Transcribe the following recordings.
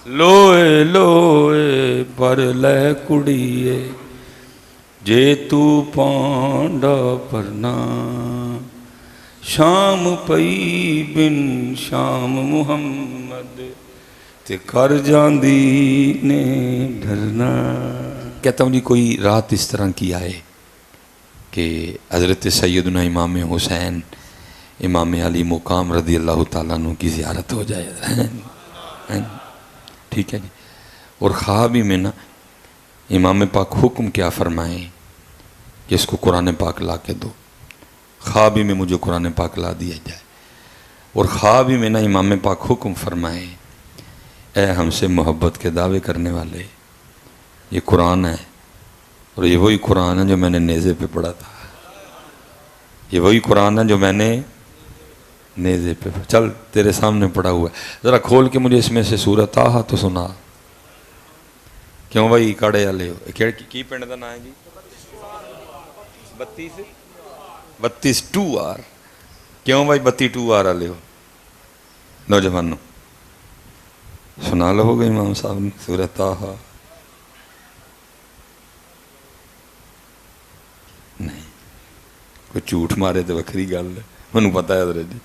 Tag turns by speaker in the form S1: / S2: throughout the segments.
S1: ਲੋਏ ਲੋਏ ਪਰ ਲੈ ਕੁੜੀਏ ਜੇ ਤੂੰ ਪਾਂਡਾ ਪਰਨਾ ਸ਼ਾਮ ਪਈ ਬਿਨ ਸ਼ਾਮ ਮੁਹੰਮਦ تے کر جاندی نے ڈرنا. کہتا ہوں جی کوئی رات اس طرح کی آئے کہ حضرت سیدنا امام حسین امام علی مقام رضی اللہ تعالیٰ عنہ کی زیارت ہو جائے. ٹھیک ہے جی. اور خواب ہی میں نا امام پاک حکم کیا فرمائیں کہ اس کو قرآن پاک لا کے دو. خواب ہی میں مجھے قرآن پاک لا دیا جائے. اور خواب ہی میں نا امام پاک حکم فرمائیں اے ہم سے محبت کے دعوے کرنے والے یہ قرآن ہے اور یہ وہی قرآن ہے جو میں نے نیزے پہ پڑھا تھا. یہ وہی قرآن ہے جو میں نے نیزے پہ چل تیرے سامنے پڑھا ہوا ہے. ذرا کھول کے مجھے اس میں سے سورۃ طٰہٰ تو سنا. کیوں بھائی کاڑے والے ہو کی پنڈ کا نام ہے جی 32 2 آر. کیوں بھائی 32 2 آر والے ہو نوجوانوں سنا لو گے امام صاحب نے سورۃ طٰہٰ. نہیں کوئی جھوٹ مارے تو وکری گل ہے مجھے پتا ہے حضرت جی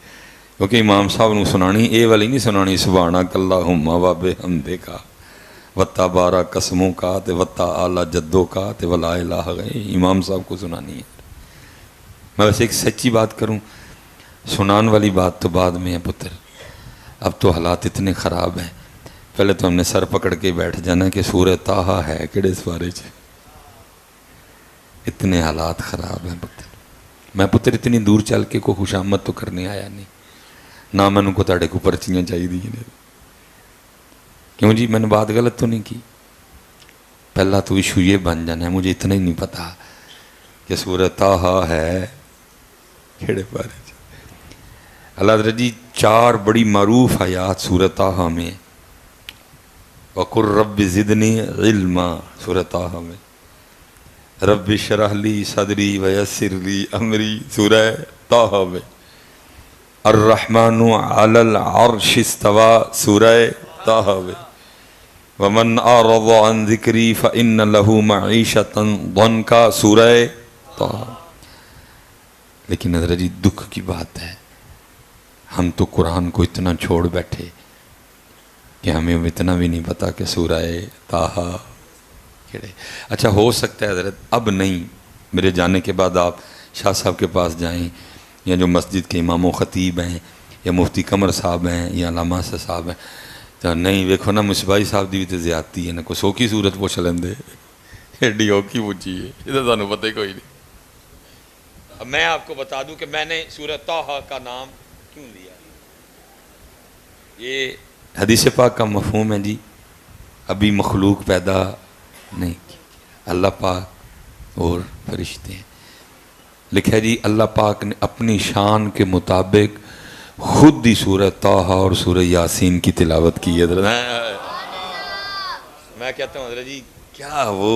S1: کیونکہ امام صاحب نے سنانی اے والی نہیں سنانی سبحانک اللہم و بحمدک وتا بارہ قسموں کا تے وتا اعلیٰ جدوں کا تے ولا الہ غیر. امام صاحب کو سنانی ہے. میں ویسے ایک سچی بات کروں سنان والی بات تو بعد میں ہے پتر. اب تو حالات اتنے خراب ہیں پہلے تو ہم نے سر پکڑ کے بیٹھ جانا کہ سورۃ طٰہٰ ہے کہڑے سوارے چ. اتنے حالات خراب ہیں پتر. میں پتر اتنی دور چل کے کوئی خوشامد تو کرنے آیا نہیں نہ میں نے کو تاڑے کو پرچیاں چاہیے. کیوں جی میں نے بات غلط تو نہیں کی. پہلا تو ایشو یہ بن جانا ہے مجھے اتنا ہی نہیں پتا کہ سورۃ طٰہٰ ہے کہڑے پارے چ. اللہ حضرت جی 4 بڑی معروف آیات سورۃ طٰہٰ میں وَقُلْ رَبِّ زِدْنِي عِلْمًا سورۃ طٰہٰ میں رب اشرح لی صدری ویسر لی امری سورہ طٰہٰ میں الرحمن علی العرش استوى سورہ طٰہٰ میں ومن اعرض عن ذکری فإن له معیشۃ ضنکا سورہ طٰہٰ. لیکن حضرت جی دکھ کی بات ہے ہم تو قرآن کو اتنا چھوڑ بیٹھے کہ ہمیں اتنا بھی نہیں پتا کہ سورہ طٰہٰ کہڑے. اچھا ہو سکتا ہے حضرت اب نہیں میرے جانے کے بعد آپ شاہ صاحب کے پاس جائیں یا جو مسجد کے امام و خطیب ہیں یا مفتی قمر صاحب ہیں یا علامہ صاحب ہیں تو نہیں ویکھو نا مصباحی صاحب دی بھی تو زیادتی ہے نا کوئی سوکھی صورت پوچھ لیندے ایڈی اوکھی پوچھی ہے یہ تو سانوں پتہ ہی کوئی نہیں. اب میں آپ کو بتا دوں کہ میں نے سورۃ طٰہٰ کا نام کیوں لیا. یہ حدیث پاک کا مفہوم ہے جی ابھی مخلوق پیدا نہیں کی اللہ پاک اور فرشتے ہیں. لکھا ہے جی اللہ پاک نے اپنی شان کے مطابق خود ہی سورۃ طٰہٰ اور سورہ یاسین کی تلاوت کی ہے. میں کہتا ہوں حضرت جی کیا وہ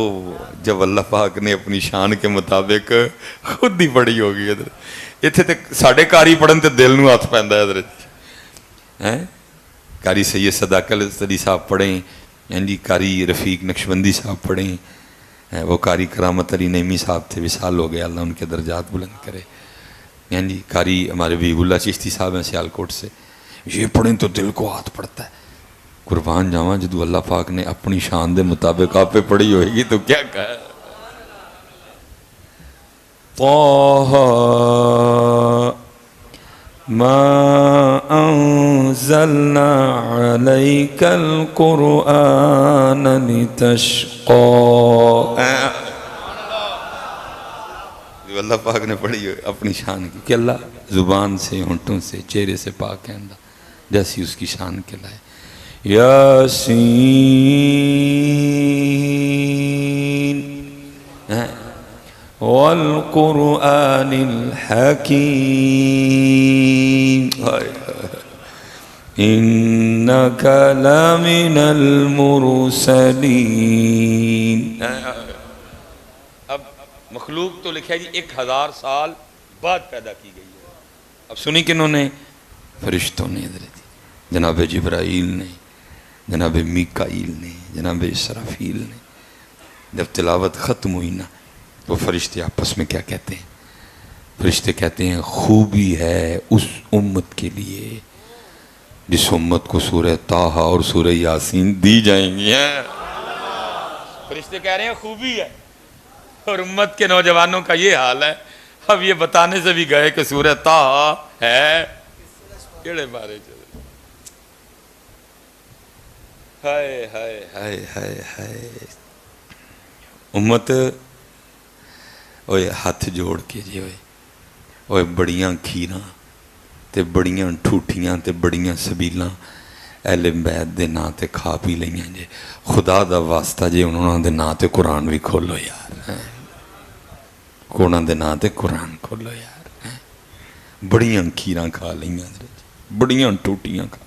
S1: جب اللہ پاک نے اپنی شان کے مطابق خود ہی پڑھی ہوگی حضرت اتنے تک ساڑھے کاری پڑھن تے دل نو ہاتھ پیندا ہے حضرت. قاری سید صداق الصدی صاحب پڑھیں جی قاری رفیق نقشبندی صاحب پڑھیں وہ قاری کرامت علی نعیمی صاحب تھے وصال ہو گئے اللہ ان کے درجات بلند کرے. جی قاری ہمارے حبیب اللہ چشتی صاحب ہیں سیالکوٹ سے یہ پڑھیں تو دل کو ہاتھ پڑتا ہے. قربان جاواں جدو اللہ پاک نے اپنی شان دے مطابق آپ پہ پڑھی ہوئے گی تو کیا کہا. طٰہٰ ما انزلنا علیک القرآن لتشقى. جو اللہ پاک نے پڑھی ہوئی اپنی شان کی کہ اللہ زبان سے ہونٹوں سے چہرے سے پاک ہے جیسی اس کی شان کے لائے. یاسین والقرآن الحکیم انک لمن المرسلین. اب مخلوق تو لکھا جی 1000 سال بعد پیدا کی گئی ہے. اب سنی کنہوں نے؟ فرشتوں نے حضرت جناب جبرائیل نے جناب میکائیل نے، جناب اسرافیل نے. جب تلاوت ختم ہوئی نا تو فرشتے آپس میں کیا کہتے ہیں؟ فرشتے کہتے ہیں خوبی ہے اس امت کے لیے جس امت کو سورہ طٰہٰ اور سورہ یاسین دی جائیں گی. فرشتے کہہ رہے ہیں خوبی ہے، اور امت کے نوجوانوں کا یہ حال ہے. اب یہ بتانے سے بھی گئے کہ سورہ طٰہٰ ہے کیڑے بارے چلے. ہائے ہائے ہائے ہائے ہائے امت. اوے ہاتھ جوڑ کے جی اوے بڑیاں کھیراں تے بڑیاں ٹھوٹیاں تے بڑیاں سبیلاں اہل بیت دے نا تے کھا پی لئیاں جے. خدا دا واسطہ جے انہوں دے نا تے قرآن بھی کھولو یار. کونا دے نا تے قرآن کھولو یار. بڑیاں کھیراں کھا لئیاں بڑیاں ٹوٹیاں کھا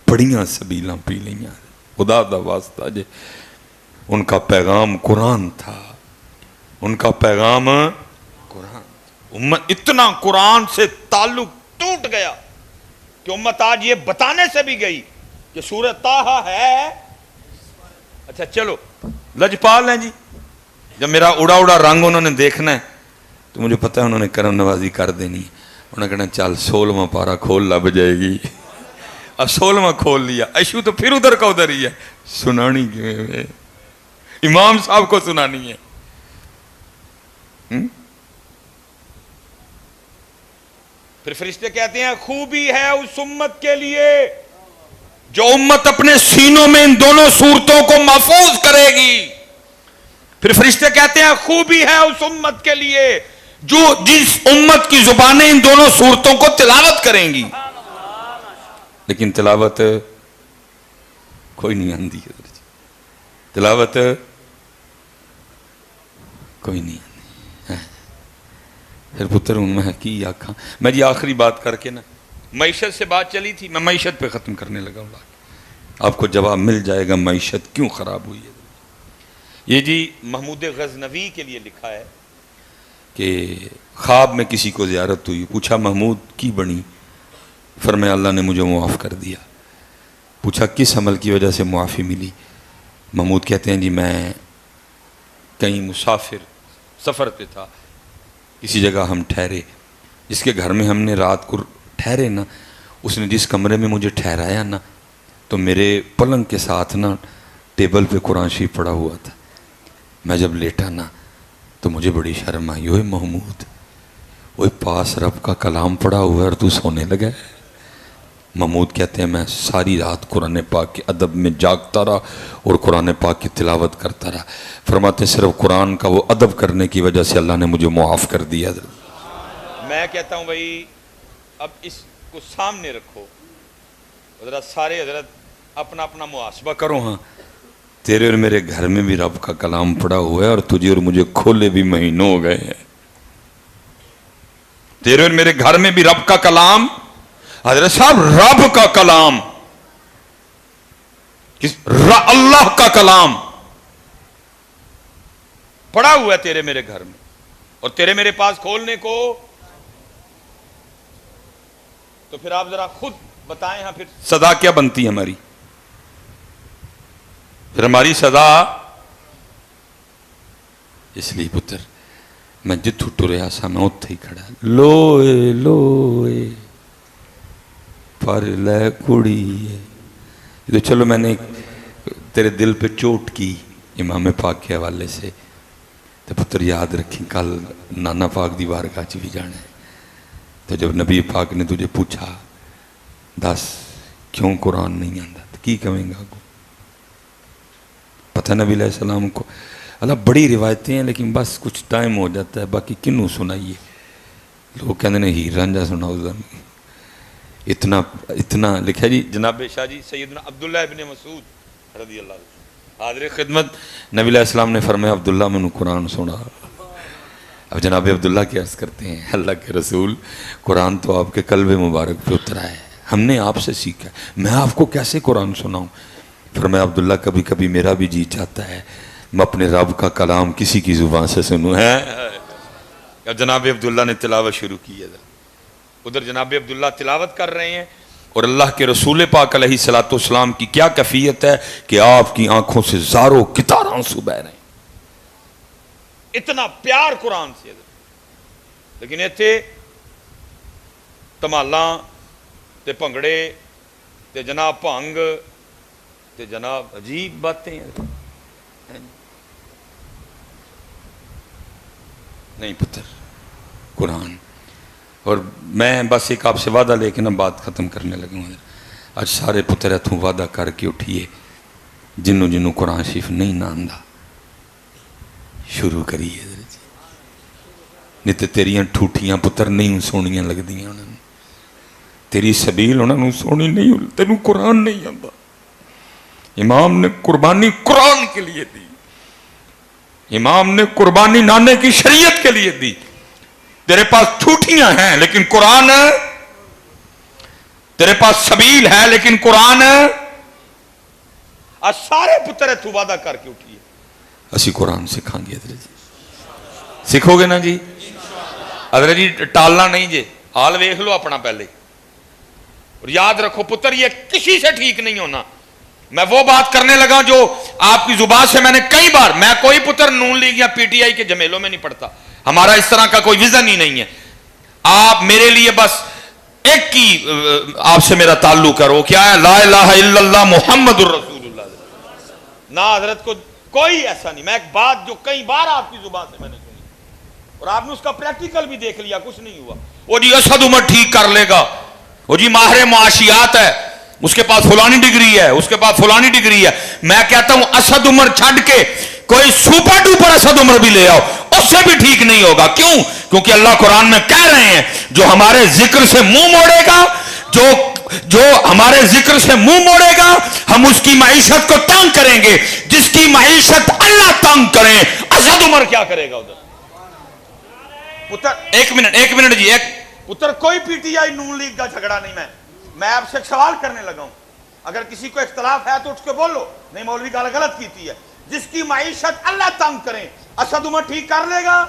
S1: بڑیاں سبیلاں پی لئیاں. خدا دا واسطہ جے ان کا پیغام قرآن تھا. ان کا پیغام قرآن. امت اتنا قرآن سے تعلق ٹوٹ گیا کہ امت آج یہ بتانے سے بھی گئی کہ سورہ طٰہٰ ہے. اچھا چلو لجپال ہیں جی. جب میرا اڑا اڑا رنگ انہوں نے دیکھنا ہے تو مجھے پتہ ہے انہوں نے کرم نوازی کر دینی ہے. انہوں نے کہنا چل 16واں پارہ کھول لب جائے گی. اب 16واں کھول لیا. ایشو تو پھر ادھر کا ادھر ہی ہے. سنانی کیوں امام صاحب کو سنانی ہے. پھر فرشتے کہتے ہیں خوبی ہے اس امت کے لیے جو امت اپنے سینوں میں ان دونوں صورتوں کو محفوظ کرے گی. پھر فرشتے کہتے ہیں خوبی ہے اس امت کے لیے جو جس امت کی زبانیں ان دونوں صورتوں کو تلاوت کریں گی. لیکن تلاوت کوئی نہیں آندی. تلاوت کوئی نہیں آندی. پھر پتر ان میں کی آنکھاں. میں جی آخری بات کر کے نا معیشت سے بات چلی تھی، میں معیشت پہ ختم کرنے لگا ہوں. آپ کو جواب مل جائے گا معیشت کیوں خراب ہوئی ہے. یہ جی محمود غزنوی کے لیے لکھا ہے کہ خواب میں کسی کو زیارت ہوئی. پوچھا محمود کی بنی؟ فرمایا اللہ نے مجھے معاف کر دیا. پوچھا کس عمل کی وجہ سے معافی ملی؟ محمود کہتے ہیں جی میں کہیں مسافر سفر پہ تھا، کسی جگہ ہم ٹھہرے. جس کے گھر میں ہم نے رات کو ٹھہرے نا اس نے جس کمرے میں مجھے ٹھہرایا نا تو میرے پلنگ کے ساتھ نا ٹیبل پہ قرآن شریف پڑا ہوا تھا. میں جب لیٹا نا تو مجھے بڑی شرم آئی. اوے محمود وہ پاس رب کا کلام پڑا ہوا ہے اور تو سونے لگا ہے. محمود کہتے ہیں میں ساری رات قرآن پاک کے ادب میں جاگتا رہا اور قرآن پاک کی تلاوت کرتا رہا. فرماتے ہیں صرف قرآن کا وہ ادب کرنے کی وجہ سے اللہ نے مجھے معاف کر دیا. میں کہتا ہوں بھائی اب اس کو سامنے رکھو حضرت، سارے حضرت اپنا اپنا محاسبہ کرو. ہاں تیرے اور میرے گھر میں بھی رب کا کلام پڑا ہوا ہے اور تجھے اور مجھے کھولے بھی مہینوں ہو گئے ہیں. تیرے اور میرے گھر میں بھی رب کا کلام، حضرت صاحب رب کا کلام، اللہ کا کلام پڑا ہوا ہے تیرے میرے گھر میں اور تیرے میرے پاس کھولنے کو. تو پھر آپ ذرا خود بتائیں ہاں پھر سزا کیا بنتی ہے ہماری؟ پھر ہماری سزا اس لیے پتر میں جتھوں ٹریا سا میں اتھے ہی کھڑا. لوئے لوئے پر لے کڑی. تو چلو میں نے تیرے دل پہ چوٹ کی امام پاک کے حوالے سے، تو پتر یاد رکھیں کل نانا پاک دی بارگاہ چ بھی جانا ہے. تو جب نبی پاک نے تجھے پوچھا دس کیوں قرآن نہیں آتا تو کی کہیں گا؟ پتہ نبی علیہ السلام کو اللہ بڑی روایتیں ہیں لیکن بس کچھ ٹائم ہو جاتا ہے، باقی کنوں سنائیے. لوگ کہتے ہیں ہیر رانجھا سناؤ. اتنا اتنا لکھا جی جناب شاہ جی سیدنا عبداللہ ابن مسعود رضی اللہ عنہ حاضر خدمت. نبی علیہ السلام نے فرمایا عبداللہ میں نے قرآن سنا. اب جناب عبداللہ کی عرض کرتے ہیں اللہ کے رسول قرآن تو آپ کے قلب مبارک پہ اترا ہے، ہم نے آپ سے سیکھا ہے، میں آپ کو کیسے قرآن سناؤں؟ فرمایا عبداللہ کبھی کبھی میرا بھی جی چاہتا ہے میں اپنے رب کا کلام کسی کی زبان سے سنوں. اب جناب عبداللہ نے تلاوت شروع کی ہے. ادھر جناب عبداللہ تلاوت کر رہے ہیں اور اللہ کے رسول پاک علیہ الصلوۃ والسلام کی کیا کیفیت ہے کہ آپ کی آنکھوں سے زاروں قطار آنسو بہ رہے ہیں، اتنا پیار قرآن سے. لیکن اتنے تمالاں تے بھنگڑے تے جناب بھنگ تے جناب عجیب باتیں ہیں. نہیں پتر قرآن. اور میں بس ایک آپ سے وعدہ لے کے نا بات ختم کرنے لگا ہوں. آج سارے پتر اتوں وعدہ کر کے اٹھیے جنوں قرآن شریف نہیں نہ آندا شروع کریے. نہیں تو تیریاں ٹھوٹیاں پتر نہیں سونیاں لگدیاں انہوں نے، تیری سبیل انہوں نے سونی نہیں، تینوں قرآن نہیں آندا. امام نے قربانی قرآن کے لیے دی، امام نے قربانی نانے کی شریعت کے لیے دی. تیرے پاس ٹھوٹیاں ہیں لیکن قرآن ہے، تیرے پاس سبیل ہے لیکن قرآن ہے. آج سارے پتر اتوں وعدہ کر کے اٹھیے اسی قرآن سکھاں گے. حضرت جی سکھو گے نا جی؟ حضرت جی ٹالنا نہیں جے، حال ویکھ لو اپنا پہلے. اور یاد رکھو پتر یہ کسی سے ٹھیک نہیں ہونا. میں وہ بات کرنے لگا جو آپ کی زبان سے میں نے کئی بار، میں کوئی پتر نون لیگ یا پی ٹی آئی کے جمیلوں میں نہیں پڑتا، ہمارا اس طرح کا کوئی ویژن ہی نہیں ہے. آپ میرے لیے بس ایک ہی آپ سے میرا تعلق ہے، وہ کیا ہے؟ لا الہ الا اللہ محمد الرسول اللہ. نہ حضرت کو کوئی ایسا نہیں. میں ایک بات جو کئی بار آپ کی زبان سے میں نے سنی اور آپ نے اس کا پریکٹیکل بھی دیکھ لیا، کچھ نہیں ہوا. وہ جی اسد عمر ٹھیک کر لے گا، وہ جی ماہر معاشیات ہے، اس کے پاس فلانی ڈگری ہے، اس کے پاس فلانی ڈگری ہے. میں کہتا ہوں اسد عمر چھڈ کے کوئی سپر ڈوپر اسد عمر بھی لے آؤ، اس سے بھی ٹھیک نہیں ہوگا. کیوں؟ کیونکہ اللہ قرآن میں کہہ رہے ہیں جو ہمارے ذکر سے منہ موڑے گا، جو ہمارے ذکر سے منہ موڑے گا ہم اس کی معیشت کو تنگ کریں گے. جس کی معیشت اللہ تنگ کریں، اسد عمر کیا کرے گا ادھر؟ پتر ایک منٹ جی، ایک پتر کوئی P T I known league کا جھگڑا نہیں. میں آپ سے ایک سوال کرنے لگا ہوں، اگر کسی کو اختلاف ہے تو اٹھ کے بولو، نہیں مولوی گال غلط کیتی ہے. جس کی معیشت اللہ تنگ کریں اسد عمر ٹھیک کر لے گا؟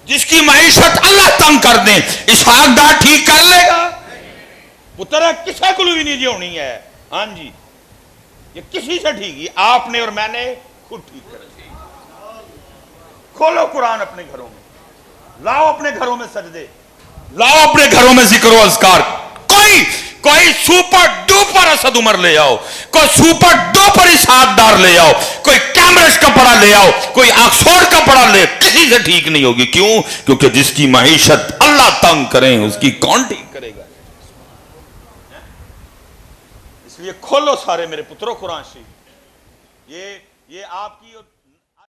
S1: جس کی معیشت اللہ تنگ کر دیں اسحاق ڈار ٹھیک کر لے گا؟ پتر ہے کسے کو بھی نہیں جی ہونی ہے. ہاں جی یہ کسی سے ٹھیک ہی آپ نے اور میں نے خود ٹھیک کر. کھولو قرآن اپنے گھروں میں، لاؤ اپنے گھروں میں سجدے، لاؤ اپنے گھروں میں ذکر و اذکار. کوئی سپر ڈوپر اسد عمر لے آؤ، کوئی سپر ڈوپر اسحاق ڈار لے آؤ، کوئی کیمبرج کا پڑھا لے آؤ، کوئی آکسفورڈ کا پڑھا لے، کسی سے ٹھیک نہیں ہوگی. کیوں؟ کیونکہ جس کی معیشت اللہ تنگ کریں اس کی کون ٹھیک کرے گا. اس لیے کھولو سارے میرے پتروں قرآن شریف. یہ آپ کی